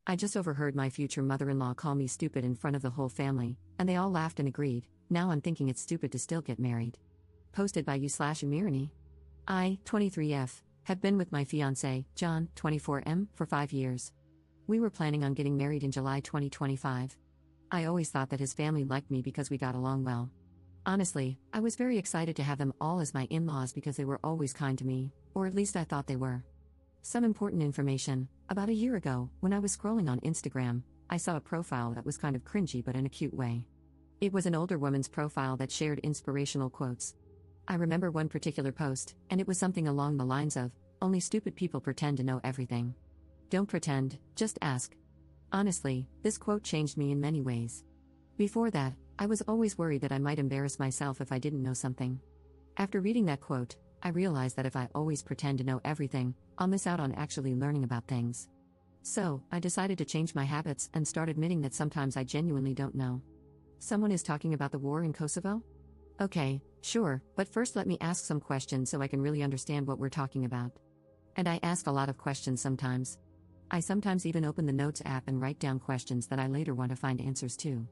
I just overheard my future mother-in-law call me stupid in front of the whole family, and they all laughed and agreed. Now I'm thinking it's stupid to still get married. Posted by you/Umirani. I, 23F, have been with my fiancé, John, 24M, for 5 years. We were planning on getting married in July 2025. I always thought that his family liked me because we got along well. Honestly, I was very excited to have them all as my in-laws because they were always kind to me, or at least I thought they were. Some important information: about a year ago, when I was scrolling on Instagram, I saw a profile that was kind of cringy but in a cute way. It was an older woman's profile that shared inspirational quotes. I remember one particular post, and it was something along the lines of, "Only stupid people pretend to know everything. Don't pretend, just ask." Honestly, this quote changed me in many ways. Before that, I was always worried that I might embarrass myself if I didn't know something. After reading that quote, I realized that if I always pretend to know everything, I'll miss out on actually learning about things. So, I decided to change my habits and start admitting that sometimes I genuinely don't know. Someone is talking about the war in Kosovo? Okay, sure, but first let me ask some questions so I can really understand what we're talking about. And I ask a lot of questions sometimes. I sometimes even open the Notes app and write down questions that I later want to find answers to.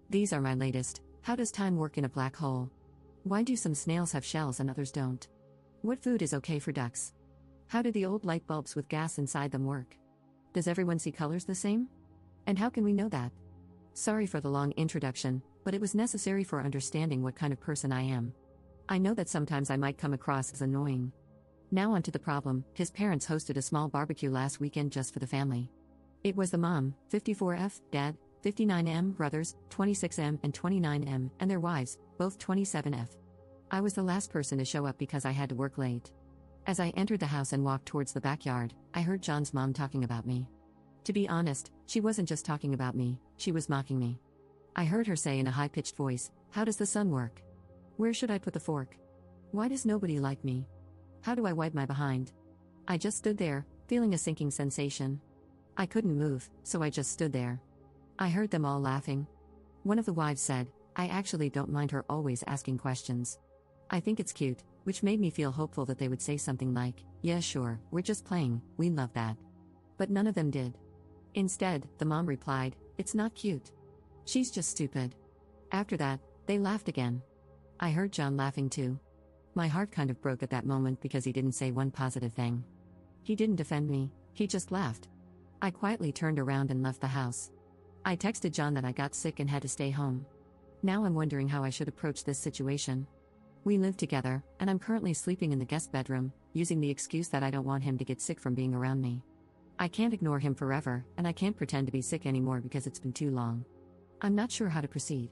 These are my latest. How does time work in a black hole? Why do some snails have shells and others don't? What food is okay for ducks? How do the old light bulbs with gas inside them work? Does everyone see colors the same? And how can we know that? Sorry for the long introduction, but it was necessary for understanding what kind of person I am. I know that sometimes I might come across as annoying. Now on to the problem. His parents hosted a small barbecue last weekend just for the family. It was the mom, 54F, dad, 59M, brothers, 26M and 29M, and their wives, both 27F. I was the last person to show up because I had to work late. As I entered the house and walked towards the backyard, I heard John's mom talking about me. To be honest, she wasn't just talking about me, she was mocking me. I heard her say in a high-pitched voice, "How does the sun work? Where should I put the fork? Why does nobody like me? How do I wipe my behind?" I just stood there, feeling a sinking sensation. I couldn't move, so I just stood there. I heard them all laughing. One of the wives said, "I actually don't mind her always asking questions. I think it's cute," which made me feel hopeful that they would say something like, "Yeah sure, we're just playing, we love that." But none of them did. Instead, the mom replied, "It's not cute. She's just stupid." After that, they laughed again. I heard John laughing too. My heart kind of broke at that moment because he didn't say one positive thing. He didn't defend me, he just laughed. I quietly turned around and left the house. I texted John that I got sick and had to stay home. Now I'm wondering how I should approach this situation. We live together, and I'm currently sleeping in the guest bedroom, using the excuse that I don't want him to get sick from being around me. I can't ignore him forever, and I can't pretend to be sick anymore because it's been too long. I'm not sure how to proceed.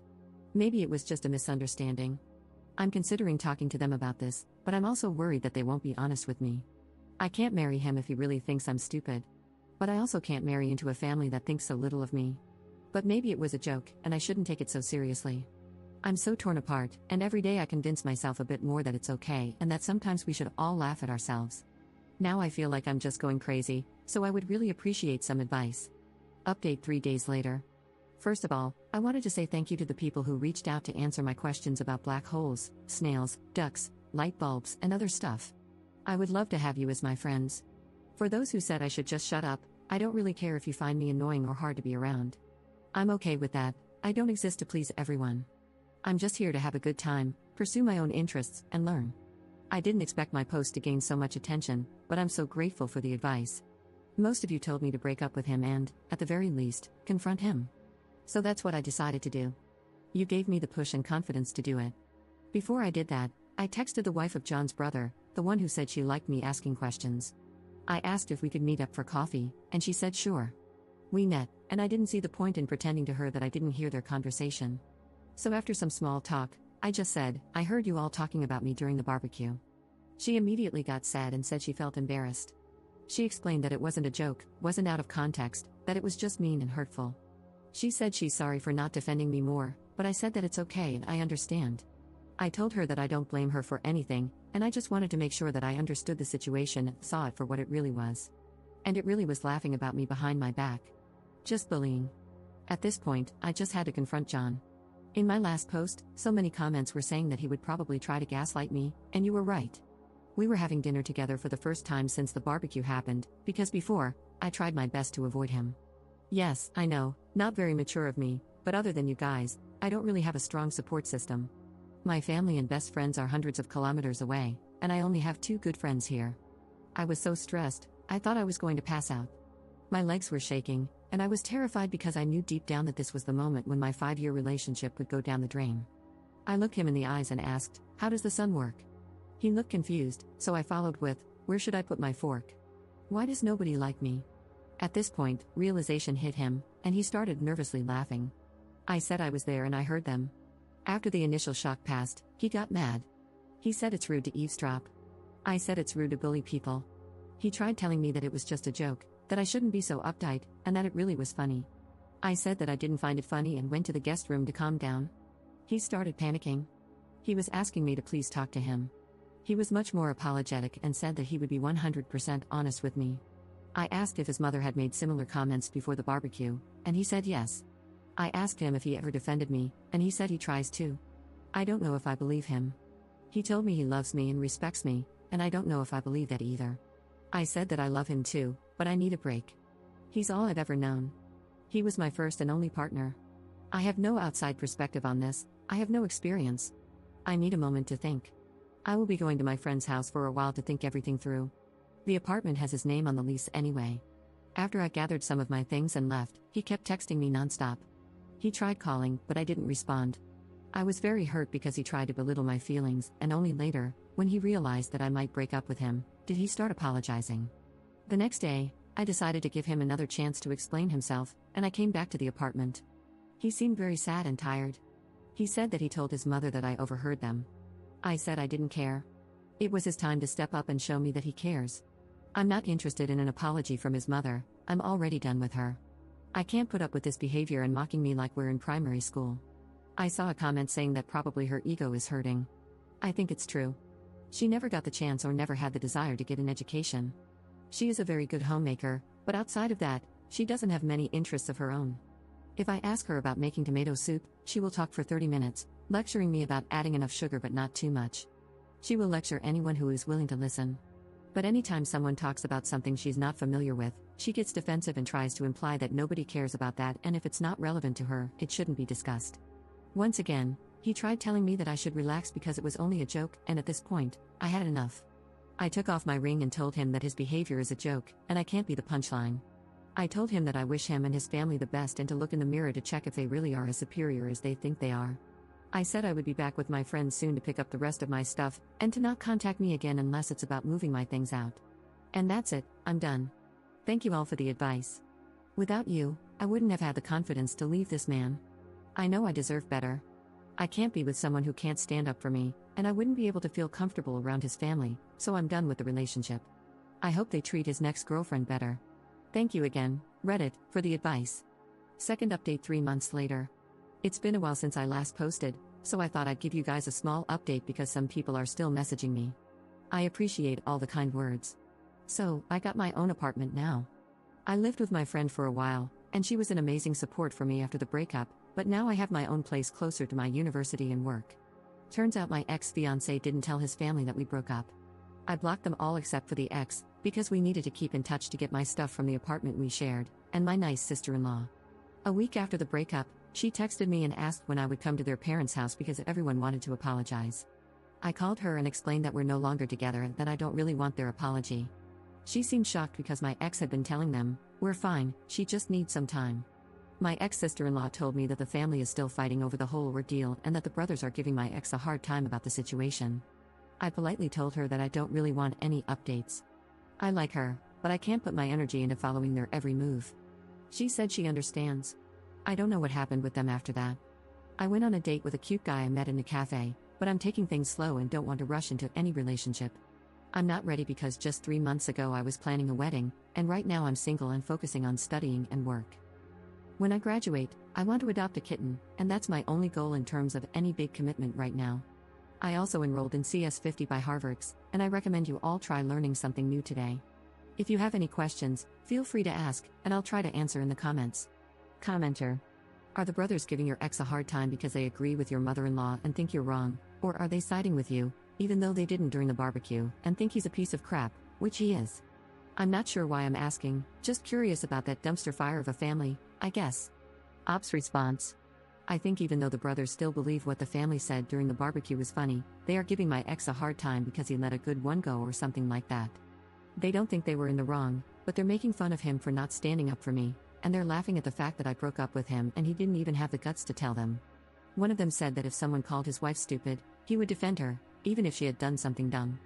Maybe it was just a misunderstanding. I'm considering talking to them about this, but I'm also worried that they won't be honest with me. I can't marry him if he really thinks I'm stupid. But I also can't marry into a family that thinks so little of me. But maybe it was a joke, and I shouldn't take it so seriously. I'm so torn apart, and every day I convince myself a bit more that it's okay and that sometimes we should all laugh at ourselves. Now I feel like I'm just going crazy, so I would really appreciate some advice. Update 3 days later. First of all, I wanted to say thank you to the people who reached out to answer my questions about black holes, snails, ducks, light bulbs, and other stuff. I would love to have you as my friends. For those who said I should just shut up, I don't really care if you find me annoying or hard to be around. I'm okay with that. I don't exist to please everyone. I'm just here to have a good time, pursue my own interests, and learn. I didn't expect my post to gain so much attention, but I'm so grateful for the advice. Most of you told me to break up with him and, at the very least, confront him. So that's what I decided to do. You gave me the push and confidence to do it. Before I did that, I texted the wife of John's brother, the one who said she liked me asking questions. I asked if we could meet up for coffee, and she said sure. We met, and I didn't see the point in pretending to her that I didn't hear their conversation. So after some small talk, I just said, "I heard you all talking about me during the barbecue." She immediately got sad and said she felt embarrassed. She explained that it wasn't a joke, wasn't out of context, that it was just mean and hurtful. She said she's sorry for not defending me more, but I said that it's okay and I understand. I told her that I don't blame her for anything, and I just wanted to make sure that I understood the situation and saw it for what it really was. And it really was laughing about me behind my back. Just bullying. At this point, I just had to confront John. In my last post, so many comments were saying that he would probably try to gaslight me, and you were right. We were having dinner together for the first time since the barbecue happened, because before, I tried my best to avoid him. Yes, I know, not very mature of me, but other than you guys, I don't really have a strong support system. My family and best friends are hundreds of kilometers away, and I only have 2 good friends here. I was so stressed, I thought I was going to pass out. My legs were shaking, and I was terrified because I knew deep down that this was the moment when my 5-year relationship would go down the drain. I looked him in the eyes and asked, "How does the sun work?" He looked confused, so I followed with, "Where should I put my fork? Why does nobody like me?" At this point, realization hit him, and he started nervously laughing. I said I was there and I heard them. After the initial shock passed, he got mad. He said it's rude to eavesdrop. I said it's rude to bully people. He tried telling me that it was just a joke, that I shouldn't be so uptight, and that it really was funny. I said that I didn't find it funny and went to the guest room to calm down. He started panicking. He was asking me to please talk to him. He was much more apologetic and said that he would be 100% honest with me. I asked if his mother had made similar comments before the barbecue, and he said yes. I asked him if he ever defended me, and he said he tries to. I don't know if I believe him. He told me he loves me and respects me, and I don't know if I believe that either. I said that I love him too, but I need a break. He's all I've ever known. He was my first and only partner. I have no outside perspective on this, I have no experience. I need a moment to think. I will be going to my friend's house for a while to think everything through. The apartment has his name on the lease anyway. After I gathered some of my things and left, he kept texting me nonstop. He tried calling, but I didn't respond. I was very hurt because he tried to belittle my feelings, and only later, when he realized that I might break up with him, did he start apologizing. The next day, I decided to give him another chance to explain himself, and I came back to the apartment. He seemed very sad and tired. He said that he told his mother that I overheard them. I said I didn't care. It was his time to step up and show me that he cares. I'm not interested in an apology from his mother, I'm already done with her. I can't put up with this behavior and mocking me like we're in primary school. I saw a comment saying that probably her ego is hurting. I think it's true. She never got the chance or never had the desire to get an education. She is a very good homemaker, but outside of that, she doesn't have many interests of her own. If I ask her about making tomato soup, she will talk for 30 minutes, lecturing me about adding enough sugar but not too much. She will lecture anyone who is willing to listen. But anytime someone talks about something she's not familiar with, she gets defensive and tries to imply that nobody cares about that, and if it's not relevant to her, it shouldn't be discussed. Once again, he tried telling me that I should relax because it was only a joke, and at this point, I had enough. I took off my ring and told him that his behavior is a joke, and I can't be the punchline. I told him that I wish him and his family the best and to look in the mirror to check if they really are as superior as they think they are. I said I would be back with my friends soon to pick up the rest of my stuff, and to not contact me again unless it's about moving my things out. And that's it, I'm done. Thank you all for the advice. Without you, I wouldn't have had the confidence to leave this man. I know I deserve better. I can't be with someone who can't stand up for me, and I wouldn't be able to feel comfortable around his family, so I'm done with the relationship. I hope they treat his next girlfriend better. Thank you again, Reddit, for the advice. Second update 3 months later. It's been a while since I last posted, so I thought I'd give you guys a small update because some people are still messaging me. I appreciate all the kind words. So, I got my own apartment now. I lived with my friend for a while, and she was an amazing support for me after the breakup, but now I have my own place closer to my university and work. Turns out my ex-fiancé didn't tell his family that we broke up. I blocked them all except for the ex, because we needed to keep in touch to get my stuff from the apartment we shared, and my nice sister-in-law. A week after the breakup, she texted me and asked when I would come to their parents' house because everyone wanted to apologize. I called her and explained that we're no longer together and that I don't really want their apology. She seemed shocked because my ex had been telling them, "We're fine, she just needs some time." My ex-sister-in-law told me that the family is still fighting over the whole ordeal and that the brothers are giving my ex a hard time about the situation. I politely told her that I don't really want any updates. I like her, but I can't put my energy into following their every move. She said she understands. I don't know what happened with them after that. I went on a date with a cute guy I met in a cafe, but I'm taking things slow and don't want to rush into any relationship. I'm not ready because just 3 months ago I was planning a wedding, and right now I'm single and focusing on studying and work. When I graduate, I want to adopt a kitten, and that's my only goal in terms of any big commitment right now. I also enrolled in CS50 by Harvard's, and I recommend you all try learning something new today. If you have any questions, feel free to ask, and I'll try to answer in the comments. Commenter. Are the brothers giving your ex a hard time because they agree with your mother-in-law and think you're wrong, or are they siding with you, even though they didn't during the barbecue, and think he's a piece of crap, which he is? I'm not sure why I'm asking, just curious about that dumpster fire of a family, I guess. Ops response. I think even though the brothers still believe what the family said during the barbecue was funny, they are giving my ex a hard time because he let a good one go or something like that. They don't think they were in the wrong, but they're making fun of him for not standing up for me, and they're laughing at the fact that I broke up with him and he didn't even have the guts to tell them. One of them said that if someone called his wife stupid, he would defend her, even if she had done something dumb.